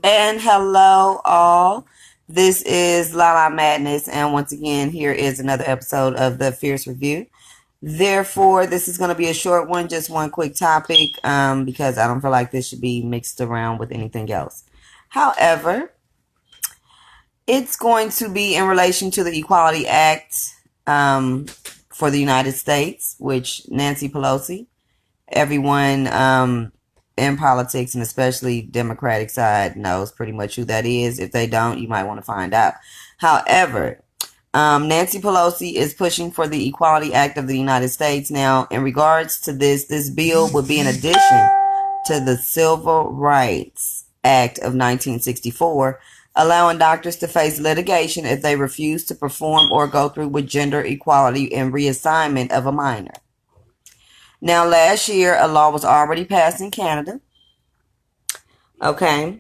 And hello, all. This is Lala Madness, and once again, here is another episode of the Fierce Review. Therefore, this is going to be a short one, just one quick topic, because I don't feel like this should be mixed around with anything else. However, it's going to be in relation to the Equality Act for the United States, which Nancy Pelosi, everyone in politics and especially Democratic side knows pretty much who that is. If they don't, you might want to find out. However, Nancy Pelosi is pushing for the Equality Act of the United States. Now, in regards to this bill would be in addition to the Civil Rights Act of 1964, allowing doctors to face litigation if they refuse to perform or go through with gender equality and reassignment of a minor. Now, last year, a law was already passed in Canada, okay,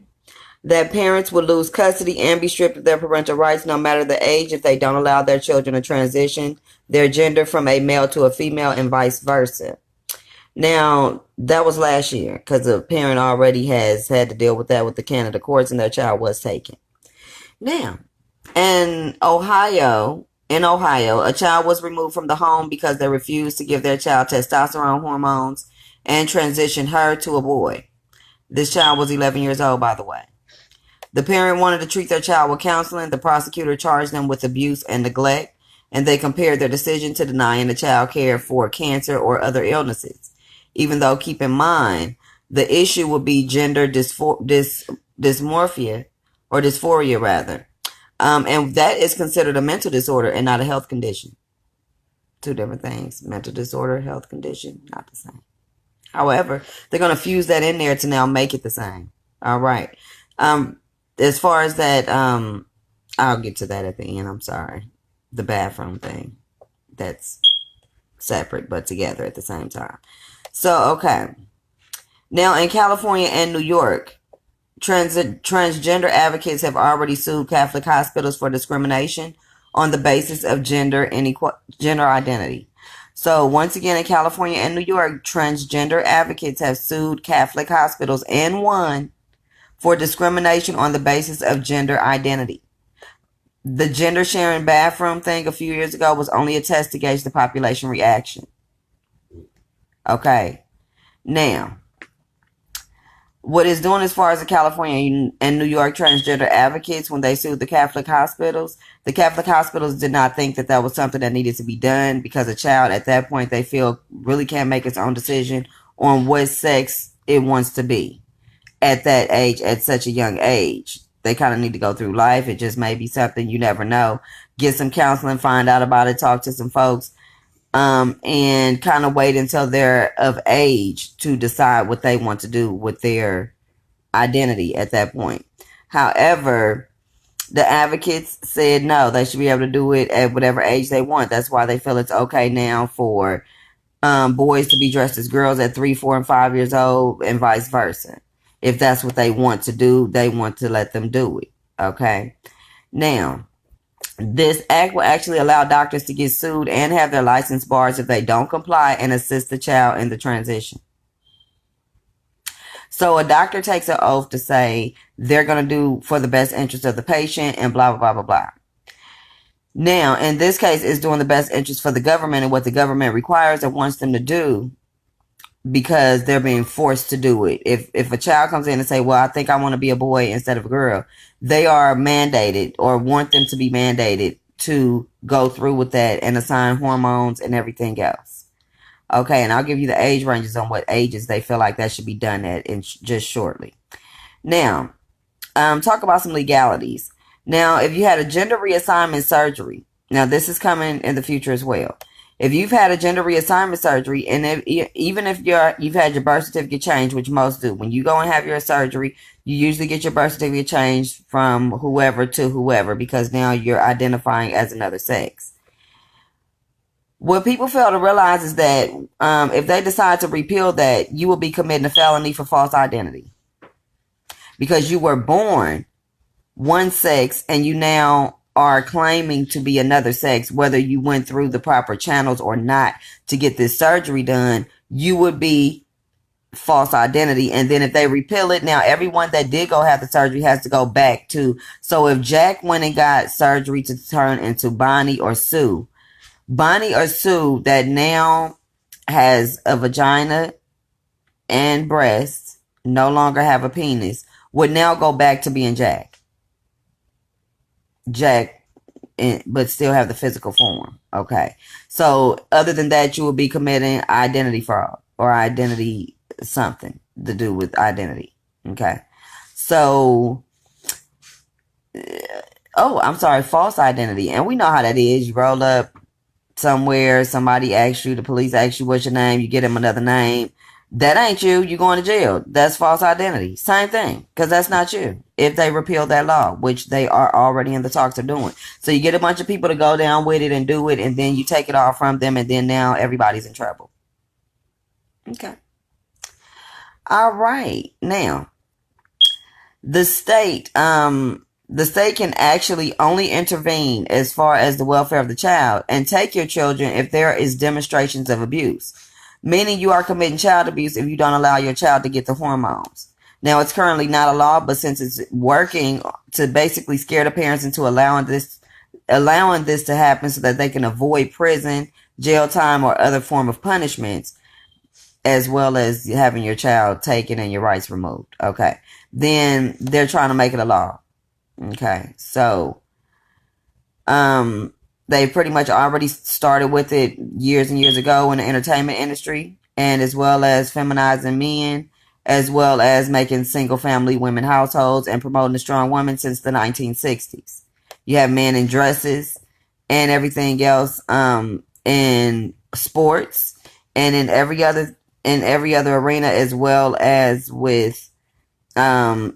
that parents would lose custody and be stripped of their parental rights no matter the age if they don't allow their children to transition their gender from a male to a female and vice versa. Now, that was last year because the parent already has had to deal with that with the Canada courts and their child was taken. Now, in Ohio, a child was removed from the home because they refused to give their child testosterone hormones and transitioned her to a boy. This child was 11 years old, by the way. The parent wanted to treat their child with counseling. The prosecutor charged them with abuse and neglect, and they compared their decision to denying the child care for cancer or other illnesses. Even though, keep in mind, the issue would be gender dysmorphia, or dysphoria rather. And that is considered a mental disorder and not a health condition. Two different things. Mental disorder, health condition, not the same. However, they're going to fuse that in there to now make it the same. All right. As far as that, I'll get to that at the end. I'm sorry. The bathroom thing. That's separate but together at the same time. So, okay. Now, in California and New York, transgender advocates have already sued Catholic hospitals for discrimination on the basis of gender and gender identity. So once again, in California and New York, transgender advocates have sued Catholic hospitals and won for discrimination on the basis of gender identity. The gender sharing bathroom thing a few years ago was only a test to gauge the population reaction. Okay. Now, what it's doing as far as the California and New York transgender advocates, when they sued the Catholic hospitals did not think that that was something that needed to be done because a child at that point, they feel really can't make its own decision on what sex it wants to be at that age, at such a young age. They kind of need to go through life. It just may be something, you never know. Get some counseling, find out about it, talk to some folks, and kind of wait until they're of age to decide what they want to do with their identity at that point. However, the advocates said no, they should be able to do it at whatever age they want. That's why they feel it's okay now for boys to be dressed as girls at 3, 4, and 5 years old and vice versa. If that's what they want to do, they want to let them do it. Okay. Now, this act will actually allow doctors to get sued and have their license barred if they don't comply and assist the child in the transition. So a doctor takes an oath to say they're going to do for the best interest of the patient and blah, blah, blah, blah, blah. Now, in this case, it's doing the best interest for the government and what the government requires and wants them to do because they're being forced to do it. If a child comes in and say, well, I think I want to be a boy instead of a girl, they are mandated or want them to be mandated to go through with that and assign hormones and everything else. Okay, and I'll give you the age ranges on what ages they feel like that should be done at in just shortly. Now, talk about some legalities. Now, if you had a gender reassignment surgery, now this is coming in the future as well. If you've had a gender reassignment surgery, and even if you've had your birth certificate changed, which most do, when you go and have your surgery, you usually get your birth certificate changed from whoever to whoever because now you're identifying as another sex. What people fail to realize is that if they decide to repeal that, you will be committing a felony for false identity because you were born one sex and you now are claiming to be another sex, whether you went through the proper channels or not to get this surgery done. You would be false identity. And then if they repeal it, now everyone that did go have the surgery has to go back to. So if Jack went and got surgery to turn into Bonnie or Sue that now has a vagina and breasts, no longer have a penis, would now go back to being Jack, but still have the physical form. Okay. So other than that, you will be committing identity fraud or identity something to do with identity. Okay. So, I'm sorry, false identity. And we know how that is. You roll up somewhere, somebody asks you, the police asks you what's your name, you get them another name. That ain't you. You're going to jail. That's false identity. Same thing, because that's not you. If they repeal that law, which they are already in the talks of doing. So you get a bunch of people to go down with it and do it, and then you take it all from them, and then now everybody's in trouble. Okay. All right. Now, the state can actually only intervene as far as the welfare of the child and take your children if there is demonstrations of abuse, meaning you are committing child abuse if you don't allow your child to get the hormones. Now, it's currently not a law, but since it's working to basically scare the parents into allowing this to happen so that they can avoid prison, jail time, or other form of punishments, as well as having your child taken and your rights removed. Okay. Then they're trying to make it a law. Okay. So, they pretty much already started with it years and years ago in the entertainment industry, and as well as feminizing men, as well as making single family women households and promoting a strong woman since the 1960s. You have men in dresses and everything else, in sports and in every other arena, as well as with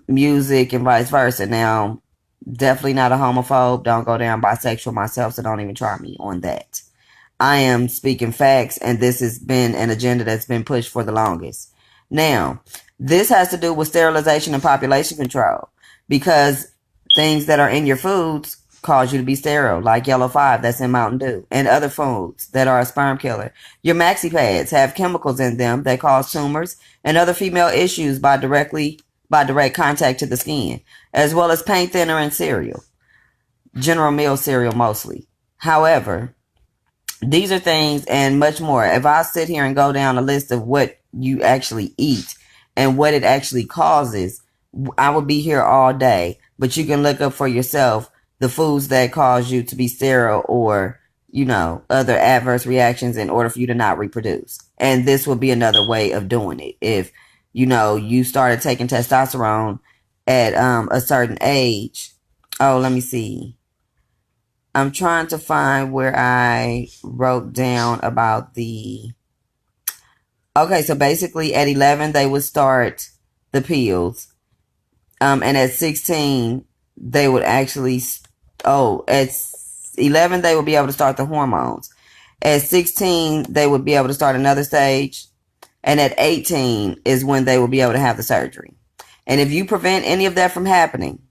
music and vice versa. Now, definitely not a homophobe. Don't go down bisexual myself, so don't even try me on that. I am speaking facts, and this has been an agenda that's been pushed for the longest. Now, this has to do with sterilization and population control, because things that are in your foods cause you to be sterile, like Yellow 5 that's in Mountain Dew, and other foods that are a sperm killer. Your maxi pads have chemicals in them that cause tumors and other female issues by direct contact to the skin, as well as paint thinner and cereal. General Mills cereal mostly. However, these are things and much more. If I sit here and go down a list of what you actually eat and what it actually causes, I would be here all day. But you can look up for yourself the foods that cause you to be sterile or, other adverse reactions in order for you to not reproduce. And this would be another way of doing it. If, you started taking testosterone at a certain age. Oh, let me see. I'm trying to find where I wrote down about the... Okay, so basically at 11, they would start the pills. And at 16, they would actually... at 11, they would be able to start the hormones. At 16, they would be able to start another stage. And at 18 is when they will be able to have the surgery. And if you prevent any of that from happening,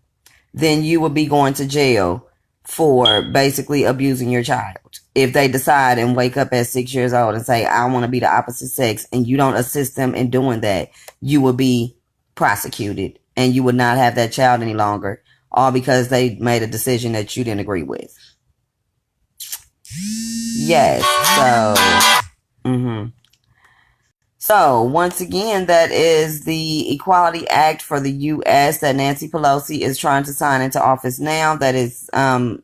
then you will be going to jail for basically abusing your child. If they decide and wake up at 6 years old and say, I want to be the opposite sex, and you don't assist them in doing that, you will be prosecuted and you would not have that child any longer, all because they made a decision that you didn't agree with. Yes. So, once again, that is the Equality Act for the U.S. that Nancy Pelosi is trying to sign into office now. That is in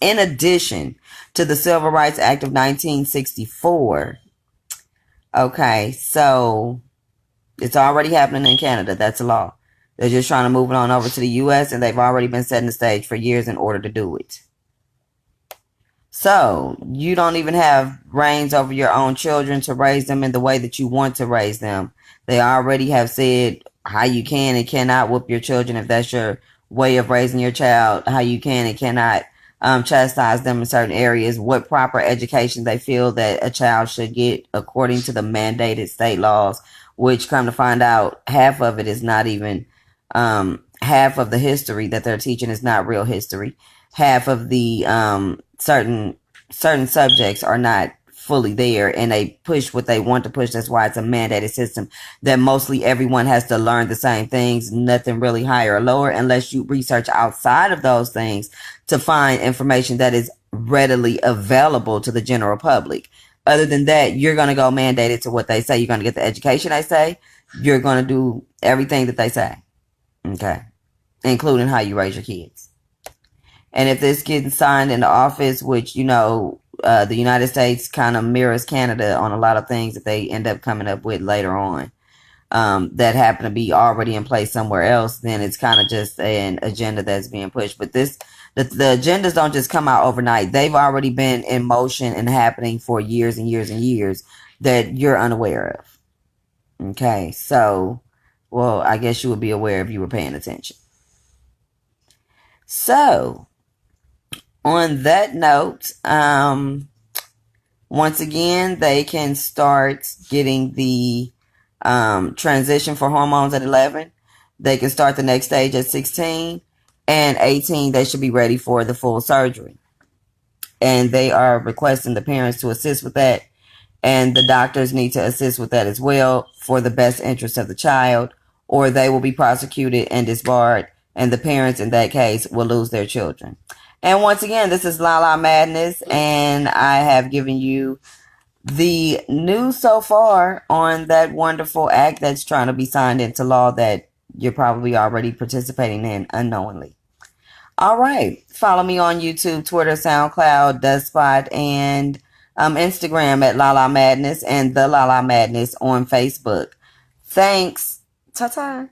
addition to the Civil Rights Act of 1964. Okay, so it's already happening in Canada. That's a law. They're just trying to move it on over to the U.S., and they've already been setting the stage for years in order to do it. So, you don't even have reins over your own children to raise them in the way that you want to raise them. They already have said how you can and cannot whoop your children if that's your way of raising your child, how you can and cannot chastise them in certain areas, what proper education they feel that a child should get according to the mandated state laws, which, come to find out, half of it is not even, half of the history that they're teaching is not real history. Half of the certain subjects are not fully there, and they push what they want to push. That's why it's a mandated system that mostly everyone has to learn the same things, nothing really higher or lower, unless you research outside of those things to find information that is readily available to the general public. Other than that, you're going to go mandated to what they say. You're going to get the education they say. You're going to do everything that they say. Okay. Including how you raise your kids. And if this gets signed into office, which, the United States kind of mirrors Canada on a lot of things that they end up coming up with later on, that happen to be already in place somewhere else, then it's kind of just an agenda that's being pushed. But the agendas don't just come out overnight. They've already been in motion and happening for years and years and years that you're unaware of. Okay, so, well, I guess you would be aware if you were paying attention. So, on that note, once again, they can start getting the transition for hormones at 11. They can start the next stage at 16. And 18, they should be ready for the full surgery. And they are requesting the parents to assist with that. And the doctors need to assist with that as well for the best interest of the child, or they will be prosecuted and disbarred. And the parents in that case will lose their children. And once again, this is Lala Madness, and I have given you the news so far on that wonderful act that's trying to be signed into law that you're probably already participating in unknowingly. All right. Follow me on YouTube, Twitter, SoundCloud, Dustspot, and Instagram at Lala Madness, and The Lala Madness on Facebook. Thanks. Ta-ta.